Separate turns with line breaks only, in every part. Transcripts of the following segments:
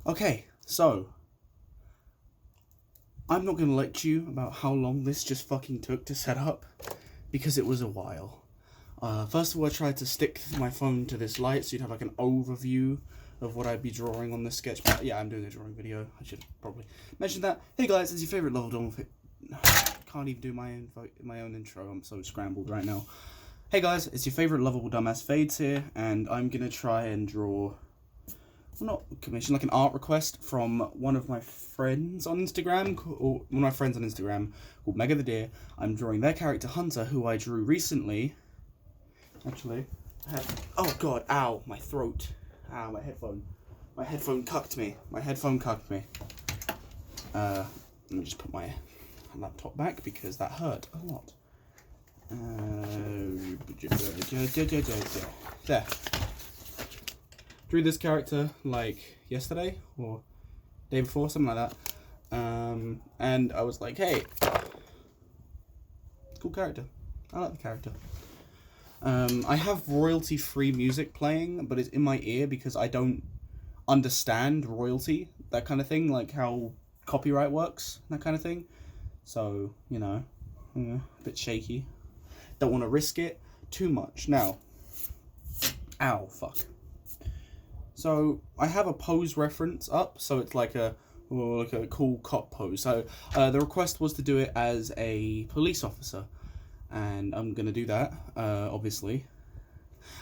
Okay, so I'm not going to lecture you about how long this just fucking took to set up, because it was a while. First of all, I tried to stick my phone to this light so you'd have like an overview of what I'd be drawing on this sketch. But yeah, I'm doing a drawing video. I should probably mention that. Hey guys, it's your favourite level done. Can't even do my own intro. I'm so scrambled right now. Hey guys, it's your favourite lovable dumbass Fades here, and I'm gonna try and draw, well, not commission, like an art request from one of my friends on Instagram, or one of my friends on Instagram called Mega the Deer. I'm drawing their character Hunter, who I drew recently. Actually, oh god, ow, my throat. Ow, my headphone. My headphone cucked me. Let me just put my laptop back because that hurt a lot. There. Drew this character like yesterday or day before, something like that. And I was like, hey, cool character. I like the character. I have royalty-free music playing, but it's in my ear because I don't understand royalty, that kind of thing, like how copyright works, that kind of thing. So, you know, a bit shaky. Don't want to risk it too much. Now, ow, fuck. So, I have a pose reference up, so it's like a cool cop pose. So, the request was to do it as a police officer. And I'm going to do that, obviously.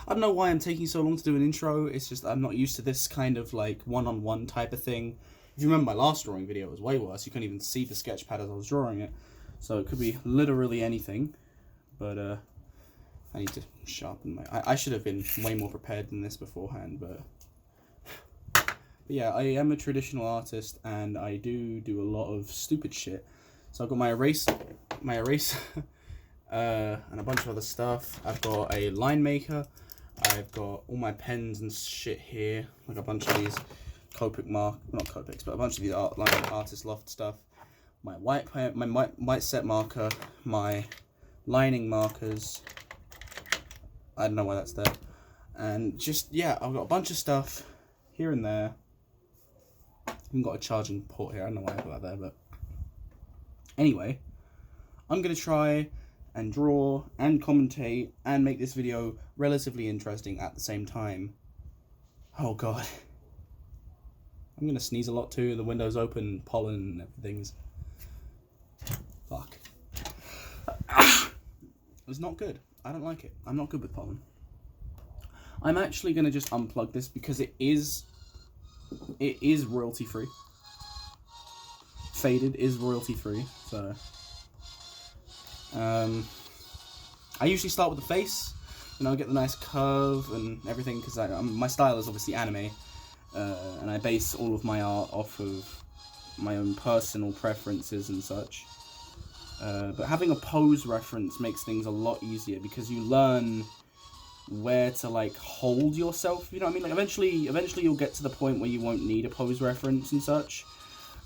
I don't know why I'm taking so long to do an intro. It's just I'm not used to this kind of, like, one-on-one type of thing. If you remember my last drawing video, it was way worse. You couldn't even see the sketch pad as I was drawing it. So it could be literally anything. But, I need to sharpen my... I should have been way more prepared than this beforehand, but yeah, I am a traditional artist, and I do a lot of stupid shit. So I've got my eraser... and a bunch of other stuff. I've got a line maker. I've got all my pens and shit here, like a bunch of these Copic not Copics, but a bunch of these Artist Loft stuff. My white set marker, my lining markers. I don't know why that's there, and just yeah, I've got a bunch of stuff here and there. I haven't got a charging port here. I don't know why I got that there, but anyway, I'm gonna try and draw and commentate and make this video relatively interesting at the same time. Oh god. I'm gonna sneeze a lot too, the window's open, pollen and everything's... Fuck. It's not good. I don't like it. I'm not good with pollen. I'm actually gonna just unplug this because it is royalty free. Faded is royalty free, so... I usually start with the face, you know, get the nice curve and everything, because my style is obviously anime, and I base all of my art off of my own personal preferences and such. But having a pose reference makes things a lot easier, because you learn where to, like, hold yourself, you know what I mean? Like, eventually you'll get to the point where you won't need a pose reference and such.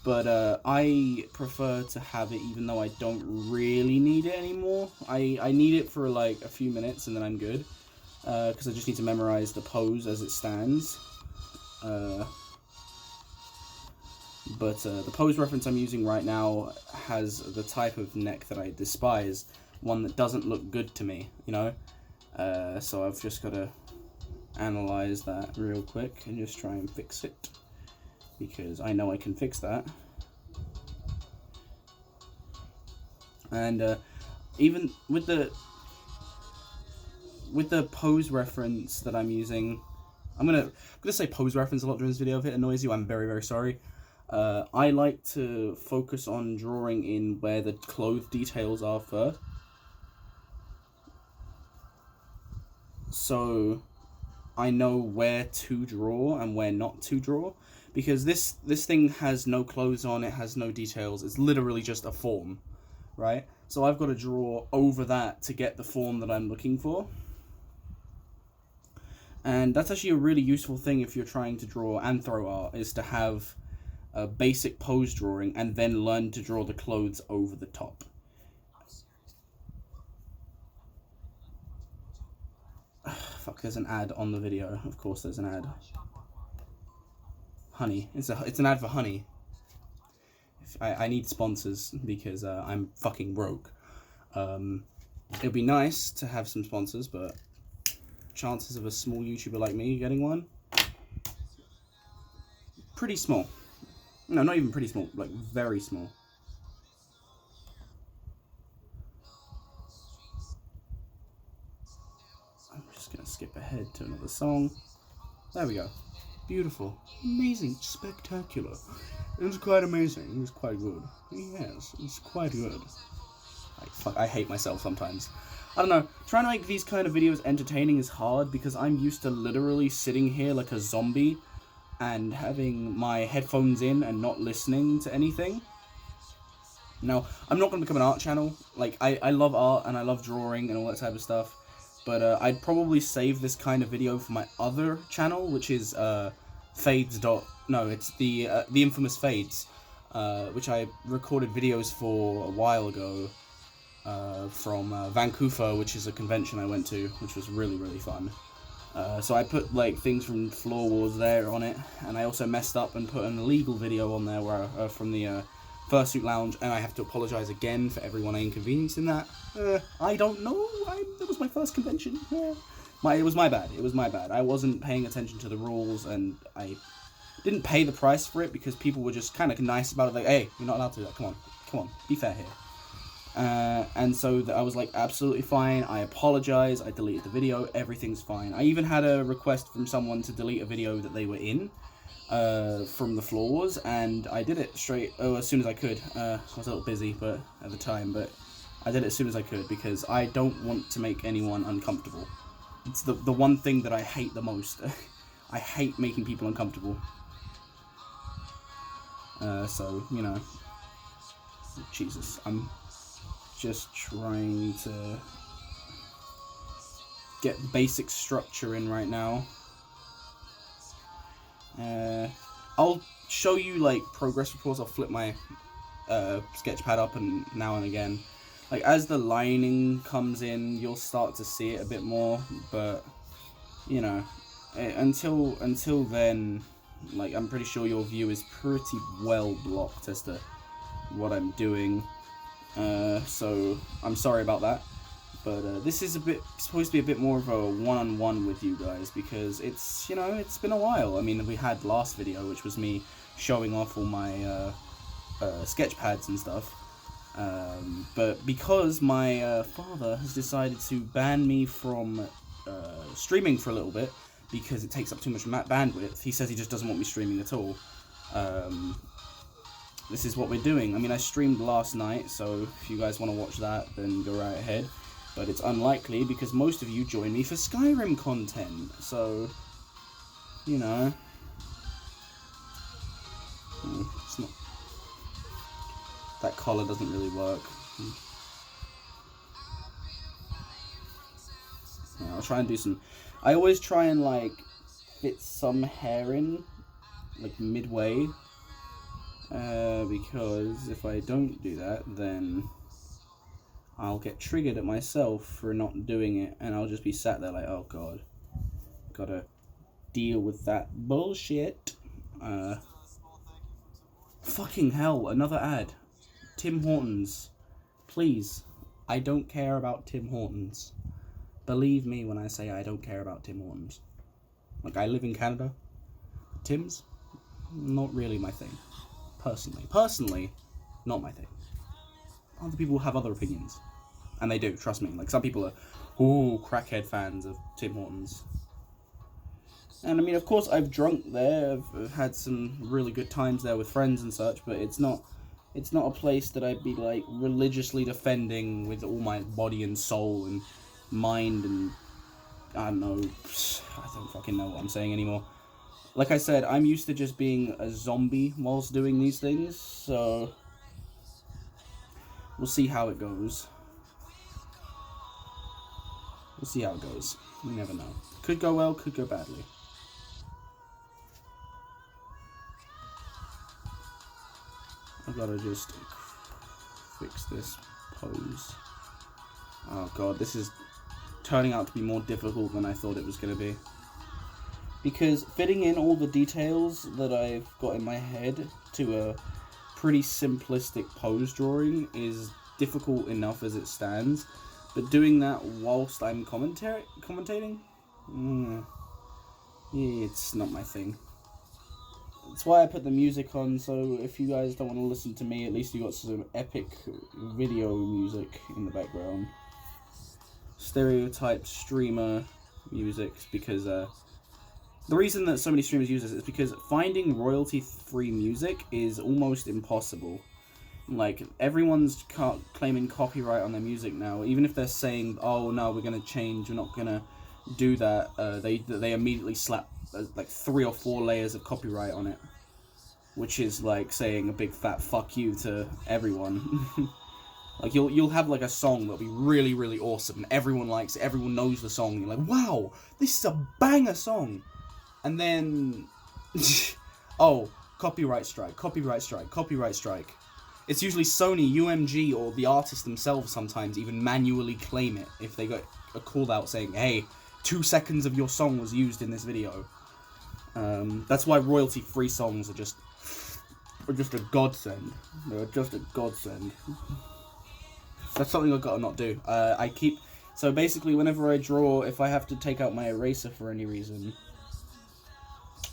But I prefer to have it even though I don't really need it anymore. I need it for like a few minutes and then I'm good. Because I just need to memorize the pose as it stands. But the pose reference I'm using right now has the type of neck that I despise. One that doesn't look good to me, you know? So I've just got to analyze that real quick and just try and fix it, because I know I can fix that. And even with the pose reference that I'm using, I'm gonna say pose reference a lot during this video. If it annoys you, I'm very, very sorry. I like to focus on drawing in where the clothes details are first. So I know where to draw and where not to draw, because this thing has no clothes on, it has no details, it's literally just a form, right? So I've got to draw over that to get the form that I'm looking for. And that's actually a really useful thing if you're trying to draw anthro art, is to have a basic pose drawing and then learn to draw the clothes over the top. Fuck, there's an ad on the video. Of course there's an ad. Honey. It's an ad for honey. I need sponsors because I'm fucking broke. It'd be nice to have some sponsors, but chances of a small YouTuber like me getting one, pretty small. No, not even pretty small, like very small. I'm just gonna skip ahead to another song. There we go. Beautiful, amazing, spectacular. It was quite amazing. It was quite good. Yes, it's quite good. I hate myself sometimes. I don't know. Trying to make these kind of videos entertaining is hard because I'm used to literally sitting here like a zombie and having my headphones in and not listening to anything. Now, I'm not going to become an art channel. Like, I love art and I love drawing and all that type of stuff. But I'd probably save this kind of video for my other channel, which is Fades. No, it's the infamous Fades, which I recorded videos for a while ago. From Vancouver, which is a convention I went to, which was really, really fun. So I put like things from Floor Wars there on it, and I also messed up and put an illegal video on there where from the Fursuit Lounge, and I have to apologize again for everyone I inconvenienced in that. I don't know. That was my first convention. It was my bad. It was my bad. I wasn't paying attention to the rules, and I didn't pay the price for it because people were just kind of nice about it. Like, hey, you're not allowed to do that. Come on, be fair here. And so I was like, absolutely fine, I apologize, I deleted the video, everything's fine. I even had a request from someone to delete a video that they were in, from the Floor Wars, and I did it as soon as I could. I was a little busy at the time, but I did it as soon as I could, because I don't want to make anyone uncomfortable. It's the one thing that I hate the most. I hate making people uncomfortable. So, you know, Jesus, I'm just trying to get basic structure in right now. I'll show you like progress reports. I'll flip my sketch pad up and now and again. Like as the lining comes in, you'll start to see it a bit more. But you know, until then, like I'm pretty sure your view is pretty well blocked as to what I'm doing. So I'm sorry about that, but this is supposed to be a bit more of a one-on-one with you guys, because it's, you know, it's been a while. I mean, we had last video, which was me showing off all my sketch pads and stuff, but because my father has decided to ban me from streaming for a little bit because it takes up too much bandwidth. He says he just doesn't want me streaming at all. This is what we're doing. I mean, I streamed last night, so if you guys want to watch that, then go right ahead. But it's unlikely because most of you join me for Skyrim content, so, you know. It's not... That collar doesn't really work. Yeah, I'll try and do some... I always try and, like, fit some hair in, like, midway. Because if I don't do that, then I'll get triggered at myself for not doing it, and I'll just be sat there like, oh god, gotta deal with that bullshit. Fucking hell, another ad. Tim Hortons. Please, I don't care about Tim Hortons. Believe me when I say I don't care about Tim Hortons. Like, I live in Canada. Tim's, not really my thing. Personally, not my thing. Other people have other opinions. And they do, trust me. Like, some people are, crackhead fans of Tim Hortons. And I mean, of course, I've drunk there. I've had some really good times there with friends and such, but it's not a place that I'd be, like, religiously defending with all my body and soul and mind and, I don't know, I don't fucking know what I'm saying anymore. Like I said, I'm used to just being a zombie whilst doing these things, so we'll see how it goes. We'll see how it goes. You never know. Could go well, could go badly. I've got to just fix this pose. Oh god, this is turning out to be more difficult than I thought it was going to be. because fitting in all the details that I've got in my head to a pretty simplistic pose drawing is difficult enough as it stands, but doing that whilst I'm commentating, it's not my thing. That's why I put the music on, so if you guys don't want to listen to me, at least you got some epic video music in the background. Stereotype streamer music, because the reason that so many streamers use this is because finding royalty-free music is almost impossible. Like, everyone's claiming copyright on their music now, even if they're saying, oh no, we're going to change, we're not going to do that, they immediately slap like 3 or 4 layers of copyright on it, which is like saying a big fat fuck you to everyone. Like, you'll have like a song that'll be really, really awesome, and everyone likes it, everyone knows the song, and you're like, wow, this is a banger song. And then, oh, copyright strike, copyright strike, copyright strike. It's usually Sony, UMG, or the artist themselves sometimes even manually claim it if they got a call out saying, hey, 2 seconds of your song was used in this video. That's why royalty-free songs are just a godsend. They're just a godsend. That's something I've got to not do. So basically, whenever I draw, if I have to take out my eraser for any reason,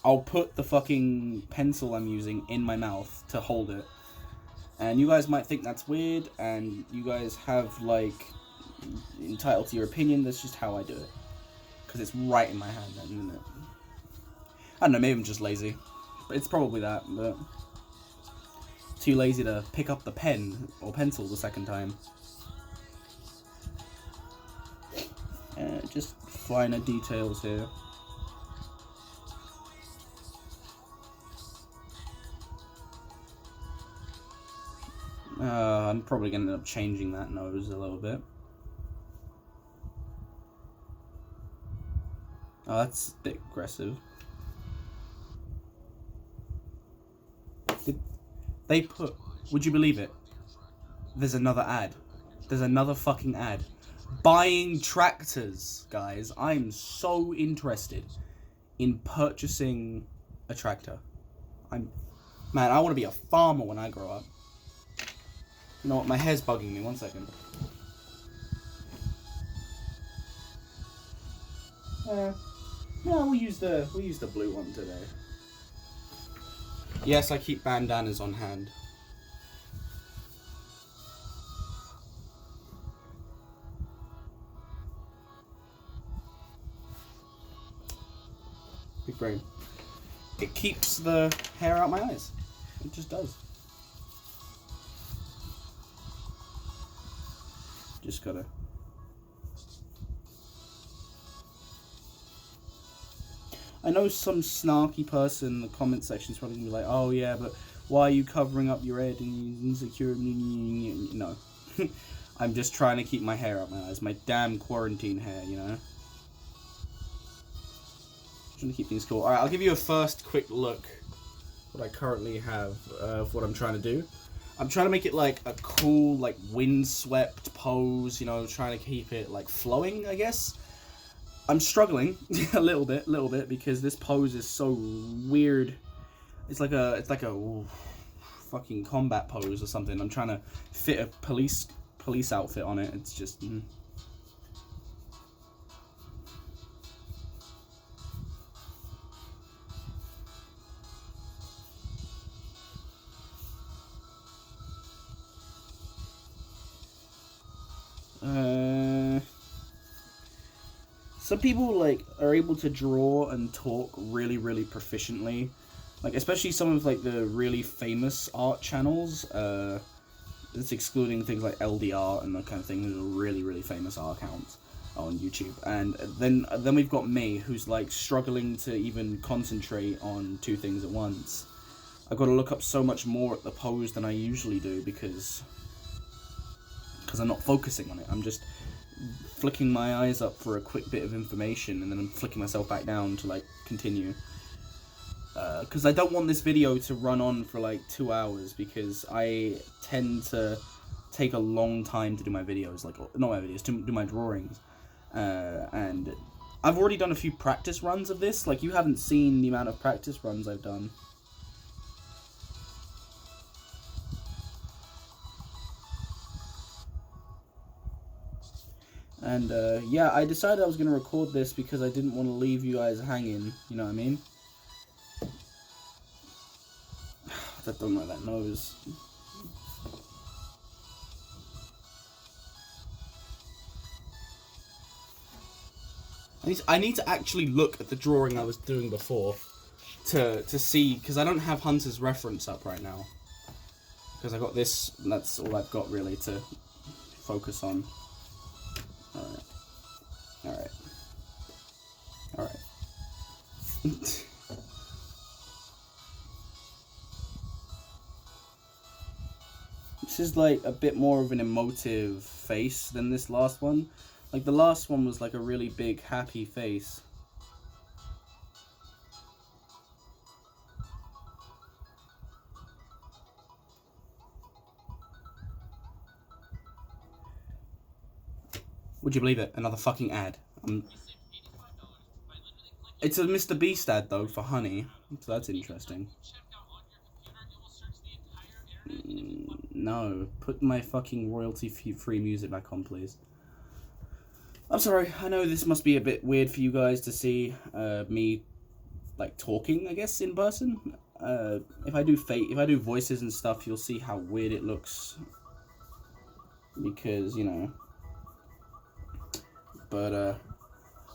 I'll put the fucking pencil I'm using in my mouth to hold it. And you guys might think that's weird, and you guys have, like, entitled to your opinion. That's just how I do it. Because it's right in my hand then, isn't it? I don't know, maybe I'm just lazy. But it's probably that, but too lazy to pick up the pen or pencil the second time. Just finer details here. I'm probably going to end up changing that nose a little bit. Oh, that's a bit aggressive. They put, would you believe it? There's another ad. There's another fucking ad. Buying tractors, guys. I'm so interested in purchasing a tractor. Man, I want to be a farmer when I grow up. You know what? My hair's bugging me. 1 second. No, we'll use the blue one today. Yes, I keep bandanas on hand. Big brain. It keeps the hair out my eyes. It just does. Just gotta. I know some snarky person in the comment section is probably gonna be like, oh yeah, but why are you covering up your head and you're insecure? No. I'm just trying to keep my hair out my eyes. My damn quarantine hair, you know? Trying to keep things cool. Alright, I'll give you a first quick look what I currently have of what I'm trying to do. I'm trying to make it like a cool, like windswept pose, you know, trying to keep it like flowing, I guess. I'm struggling a little bit because this pose is so weird. It's like a fucking combat pose or something. I'm trying to fit a police outfit on it. It's just some people like are able to draw and talk really, really proficiently, like especially some of like the really famous art channels. It's excluding things like LDR and that kind of thing. Those are really, really famous art accounts on YouTube. And then we've got me, who's like struggling to even concentrate on 2 things at once. I've got to look up so much more at the pose than I usually do because I'm not focusing on it. I'm just flicking my eyes up for a quick bit of information and then I'm flicking myself back down to like continue. Because I don't want this video to run on for like 2 hours because I tend to take a long time to do my videos, like not my videos, to do my drawings, and I've already done a few practice runs of this. Like, you haven't seen the amount of practice runs I've done. And, yeah, I decided I was going to record this because I didn't want to leave you guys hanging, you know what I mean? I don't like that nose. I need to actually look at the drawing I was doing before to see, because I don't have Hunter's reference up right now. Because I got this, and that's all I've got really to focus on. Alright. Alright. Alright. This is like a bit more of an emotive face than this last one. Like, the last one was like a really big happy face. Would you believe it? Another fucking ad. It's a Mr. Beast ad though for honey, so that's interesting. No, put my fucking royalty-free music back on, please. I'm sorry, I know this must be a bit weird for you guys to see me, like, talking, I guess, in person. If I do voices and stuff, you'll see how weird it looks. Because, you know. But,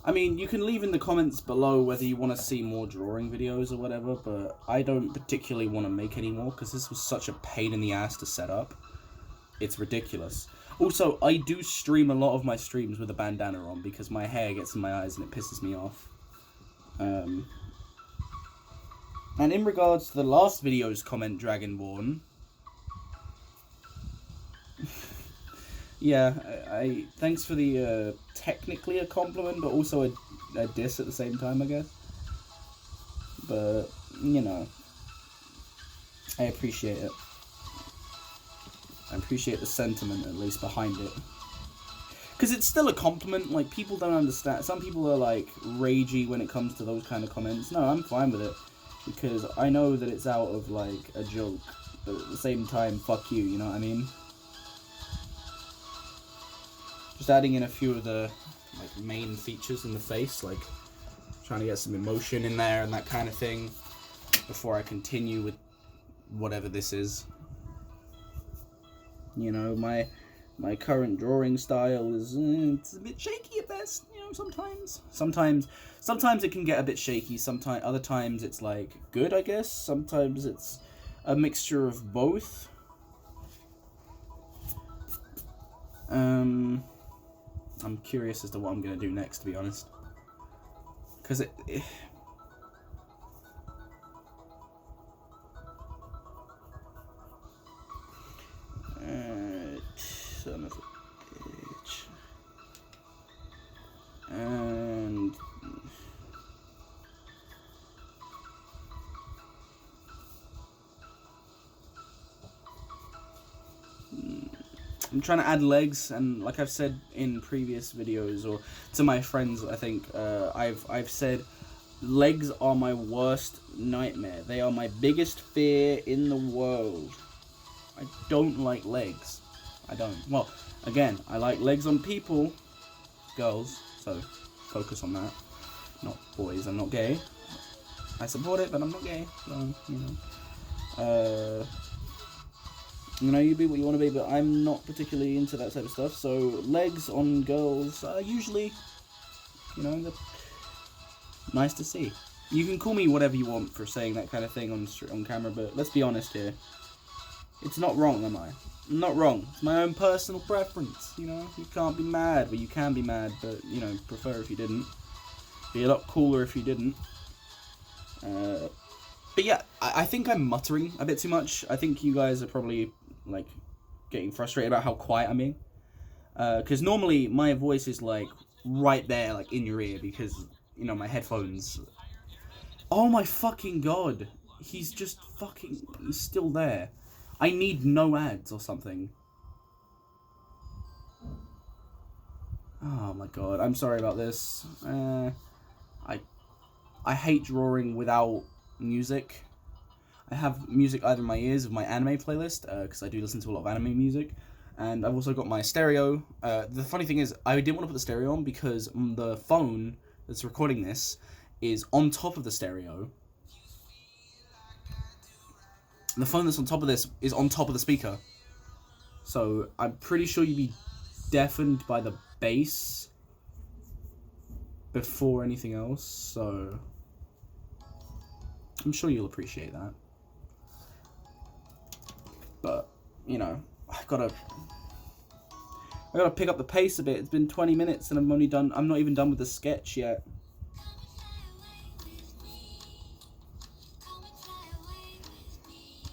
I mean, you can leave in the comments below whether you want to see more drawing videos or whatever, but I don't particularly want to make any more, because this was such a pain in the ass to set up. It's ridiculous. Also, I do stream a lot of my streams with a bandana on, because my hair gets in my eyes and it pisses me off. And in regards to the last video's comment, Dragonborn... yeah, I thanks for the, technically a compliment, but also a diss at the same time, I guess. But, you know, I appreciate it. I appreciate the sentiment, at least, behind it. Because it's still a compliment, like, people don't understand. Some people are, like, ragey when it comes to those kind of comments. No, I'm fine with it, because I know that it's out of, like, a joke, but at the same time, fuck you know what I mean? Just adding in a few of the, like, main features in the face, like, trying to get some emotion in there and that kind of thing, before I continue with whatever this is. You know, my current drawing style is it's a bit shaky at best. You know, sometimes it can get a bit shaky. Sometimes other times it's like good, I guess. Sometimes it's a mixture of both. I'm curious as to what I'm gonna do next, to be honest, because it son of a bitch. And I'm trying to add legs, and like I've said in previous videos, or to my friends, I think I've said legs are my worst nightmare. They are my biggest fear in the world. I don't like legs. I don't. Well, again, I like legs on people, girls, so focus on that. Not boys. I'm not gay. I support it, but I'm not gay. So, you know, you be what you want to be, but I'm not particularly into that type of stuff. So legs on girls are usually, you know, they're nice to see. You can call me whatever you want for saying that kind of thing on camera, but let's be honest here. It's not wrong, am I? I'm not wrong. It's my own personal preference, you know? You can't be mad. Well, you can be mad, but, you know, prefer if you didn't. Be a lot cooler if you didn't. But yeah, I think I'm muttering a bit too much. I think you guys are probably, like, getting frustrated about how quiet I'm being. Because normally my voice is, like, right there, like, in your ear, because, you know, my headphones... Oh my fucking god! He's just fucking... He's still there. I need no ads or something. Oh my god, I'm sorry about this. I hate drawing without music. I have music either in my ears of my anime playlist, because I do listen to a lot of anime music, and I've also got my stereo. The funny thing is, I didn't want to put the stereo on because the phone that's recording this is on top of the stereo. And the phone that's on top of this is on top of the speaker. So I'm pretty sure you'd be deafened by the bass before anything else, so I'm sure you'll appreciate that. But, you know, I gotta pick up the pace a bit. It's been 20 minutes and I'm not even done with the sketch yet.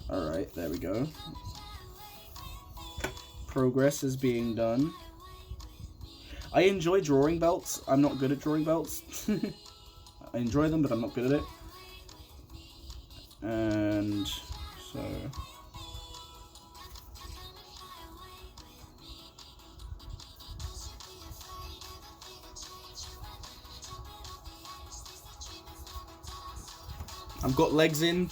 Alright, there we go. Progress is being done. I enjoy drawing belts. I'm not good at drawing belts. I enjoy them, but I'm not good at it. And so... I've got legs in.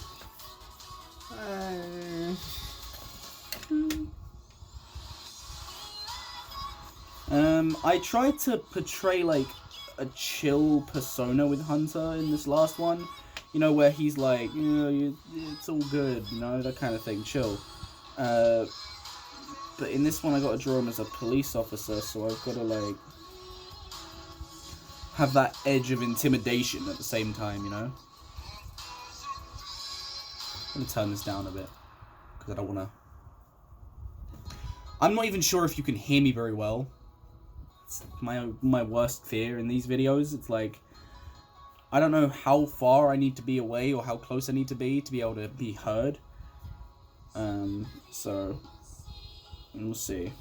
I tried to portray like a chill persona with Hunter in this last one. You know, where he's like, you know, it's all good, you know, that kind of thing, chill. But in this one I gotta draw him as a police officer, so I've gotta like have that edge of intimidation at the same time, you know? I'm gonna turn this down a bit, because I don't wanna... I'm not even sure if you can hear me very well. It's my worst fear in these videos. It's like, I don't know how far I need to be away or how close I need to be able to be heard. So, we'll see.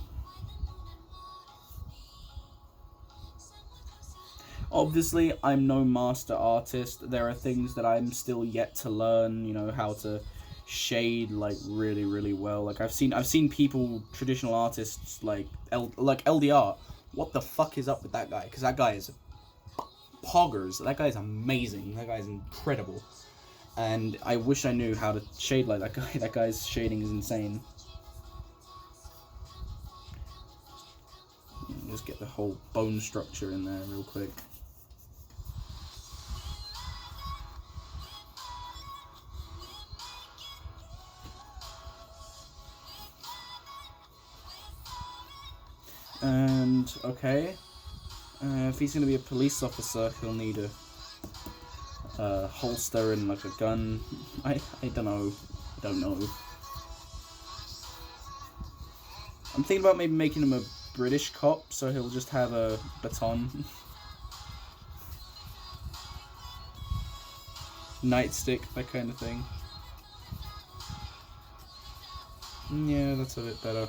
Obviously, I'm no master artist. There are things that I'm still yet to learn, you know, how to shade like really, really well. Like I've seen people, traditional artists like LDR. What the fuck is up with that guy? Because that guy is poggers. That guy is amazing. That guy is incredible. And I wish I knew how to shade like that guy. That guy's shading is insane. Just get the whole bone structure in there real quick. And, okay, if he's going to be a police officer, he'll need a holster and, like, a gun. I don't know. I'm thinking about maybe making him a British cop, so he'll just have a baton. Nightstick, that kind of thing. Yeah, that's a bit better.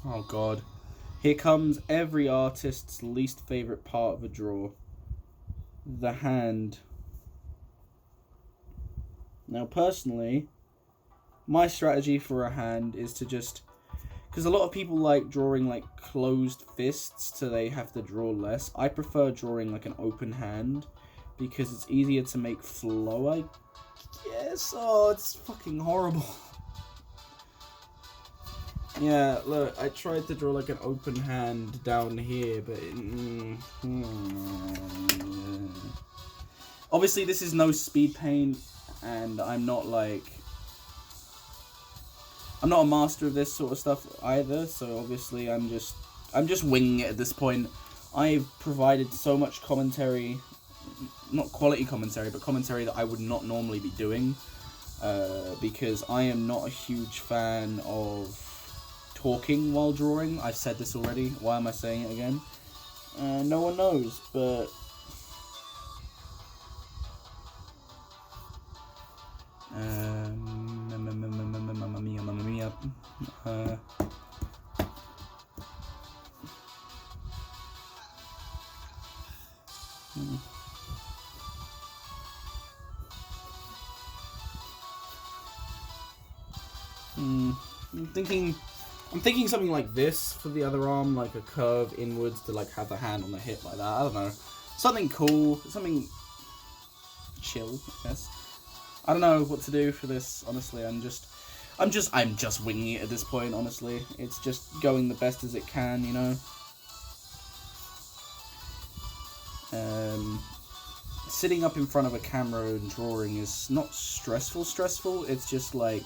Oh god. Here comes every artist's least favourite part of a draw. The hand. Now personally, my strategy for a hand is to just... Because a lot of people like drawing like closed fists so they have to draw less. I prefer drawing like an open hand because it's easier to make flow, I guess. Oh, it's fucking horrible. Yeah, look, I tried to draw like an open hand down here, but obviously this is no speed paint, and I'm not a master of this sort of stuff either, so obviously I'm just winging it at this point. I've provided so much commentary, not quality commentary, but commentary that I would not normally be doing, because I am not a huge fan of talking while drawing. I've said this already. Why am I saying it again? No one knows, but Mamma mia. I'm thinking something like this for the other arm, like a curve inwards to like have the hand on the hip like that. I don't know. Something cool, something chill, I guess. I don't know what to do for this, honestly. I'm just winging it at this point, honestly. It's just going the best as it can, you know. Sitting up in front of a camera and drawing is not stressful. It's just like,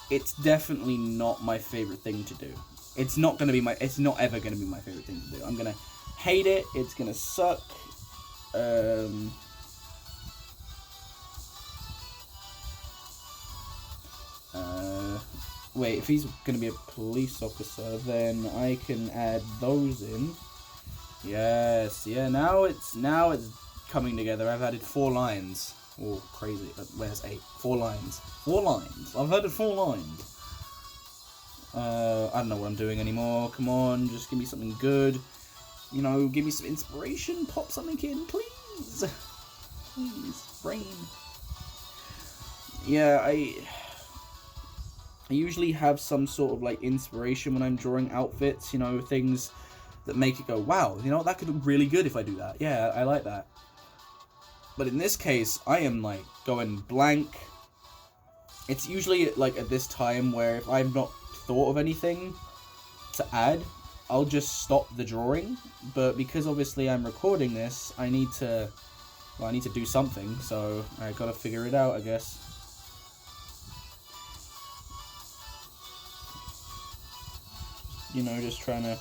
it's definitely not my favorite thing to do. It's not ever gonna be my favorite thing to do. I'm gonna hate it. It's gonna suck. Wait, if he's gonna be a police officer, then I can add those in. Yes, yeah. Now it's coming together. I've added 4 lines. Oh, crazy. Where's 8? 4 lines. 4 lines. I've added 4 lines. I don't know what I'm doing anymore. Come on, just give me something good. You know, give me some inspiration. Pop something in, please. Please, brain. Yeah, I usually have some sort of like inspiration when I'm drawing outfits, you know, things that make it go, wow, you know, that could look really good if I do that. Yeah, I like that. But in this case, I am like going blank. It's usually like at this time where if I've not thought of anything to add, I'll just stop the drawing. But because obviously I'm recording this, I need to do something, so I gotta figure it out, I guess. You know, just trying to...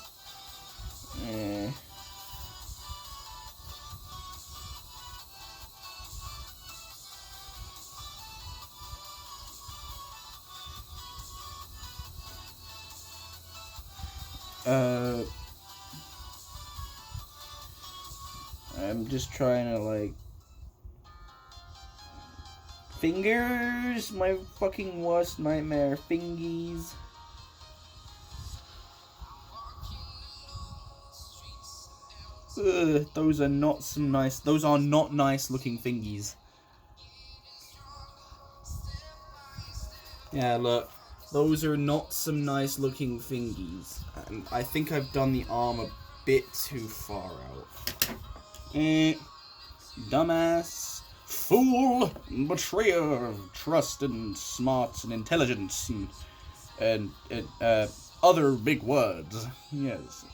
I'm just trying to, like... Fingers? My fucking worst nightmare. Fingies. Ugh, those are not nice looking fingies. Yeah, look. Those are not some nice looking fingies. And I think I've done the arm a bit too far out. Dumbass. Fool. Betrayer of trust and smarts and intelligence and other big words. Yes.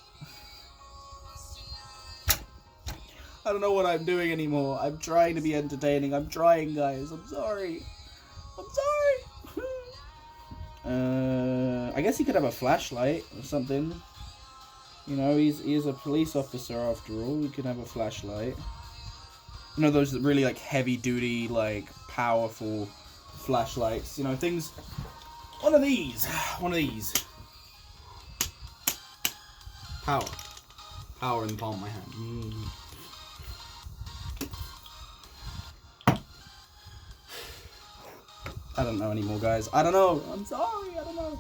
I don't know what I'm doing anymore. I'm trying to be entertaining. I'm trying, guys. I'm sorry. I guess he could have a flashlight or something. You know, he is a police officer after all. He could have a flashlight. You know, those really like heavy duty, like powerful flashlights. You know, things. One of these. Power in the palm of my hand. I don't know anymore, guys. I don't know. I'm sorry. I don't know.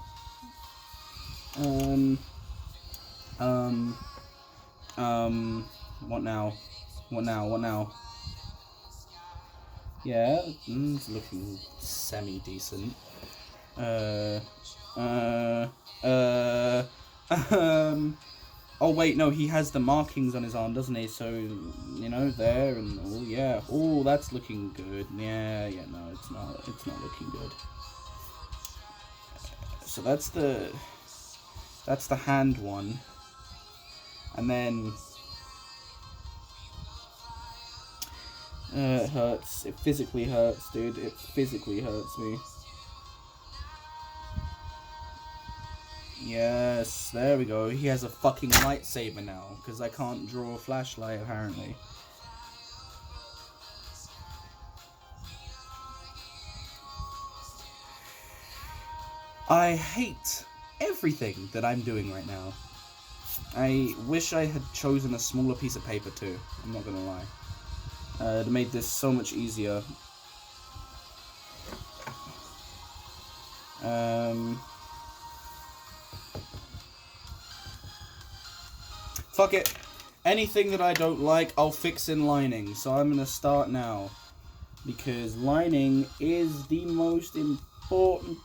What now? Yeah, it's looking semi-decent. Oh wait, no, he has the markings on his arm, doesn't he? So, you know, there and oh yeah, oh that's looking good. Yeah, no, it's not looking good. So that's the hand one, and then it hurts. It physically hurts, dude. It physically hurts me. Yes, there we go. He has a fucking lightsaber now, because I can't draw a flashlight, apparently. I hate everything that I'm doing right now. I wish I had chosen a smaller piece of paper too, I'm not gonna lie. It made this so much easier. Fuck it. Anything that I don't like, I'll fix in lining. So I'm gonna start now. Because lining is the most important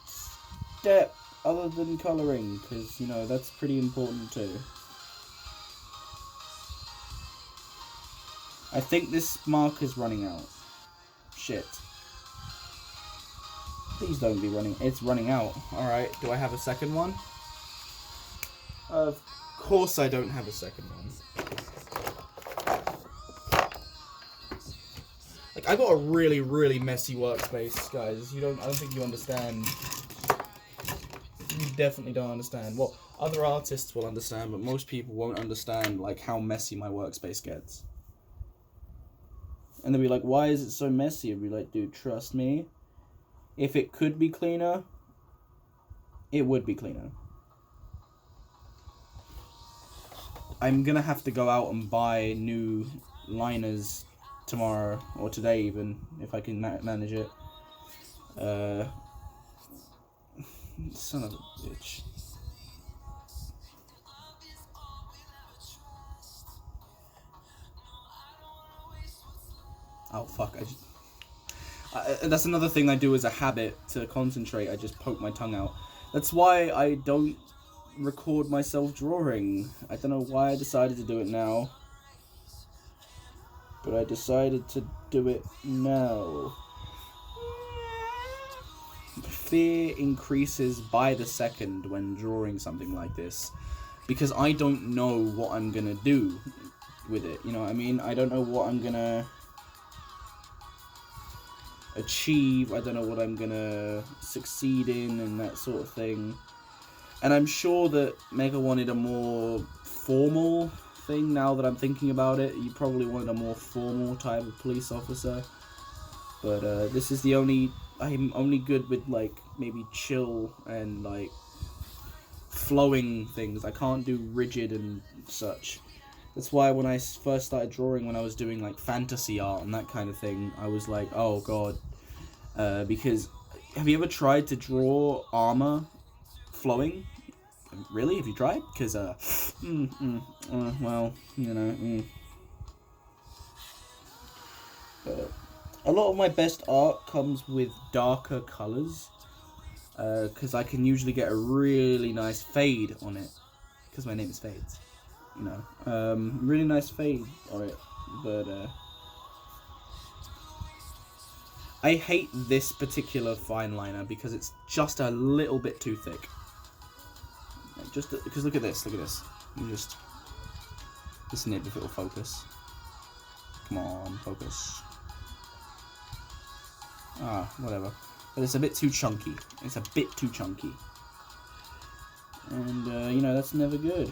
step other than colouring, because, you know, that's pretty important too. I think this marker's running out. Shit. Please don't be running. It's running out. Alright, do I have a second one? Of course I don't have a second one. Like, I got a really, really messy workspace, guys. I don't think you understand. You definitely don't understand. Well, other artists will understand, but most people won't understand, like, how messy my workspace gets. And they'll be like, why is it so messy? I'll be like, dude, trust me. If it could be cleaner, it would be cleaner. I'm gonna have to go out and buy new liners tomorrow, or today even, if I can manage it. Son of a bitch. Oh fuck, that's another thing I do as a habit to concentrate. I just poke my tongue out. That's why I don't record myself drawing. I don't know why I decided to do it now, but I decided to do it now. Fear increases by the second when drawing something like this, because I don't know what I'm gonna do with it, you know what I mean? I don't know what I'm gonna achieve, I don't know what I'm gonna succeed in, and that sort of thing. And I'm sure that Mega wanted a more formal thing. Now that I'm thinking about it, you probably wanted a more formal type of police officer. But this is the only... I'm only good with, like, maybe chill and, like, flowing things. I can't do rigid and such. That's why when I first started drawing, when I was doing, like, fantasy art and that kind of thing, I was like, oh, God. Because, have you ever tried to draw armor flowing? Really? Have you tried? Because, well, you know, a lot of my best art comes with darker colours, because I can usually get a really nice fade on it, because my name is Fades, you know, really nice fade on it, but, I hate this particular fine liner because it's just a little bit too thick. Just because look at this. You just nib if it'll focus. Come on, focus. Ah, whatever. But it's a bit too chunky. And, you know, that's never good.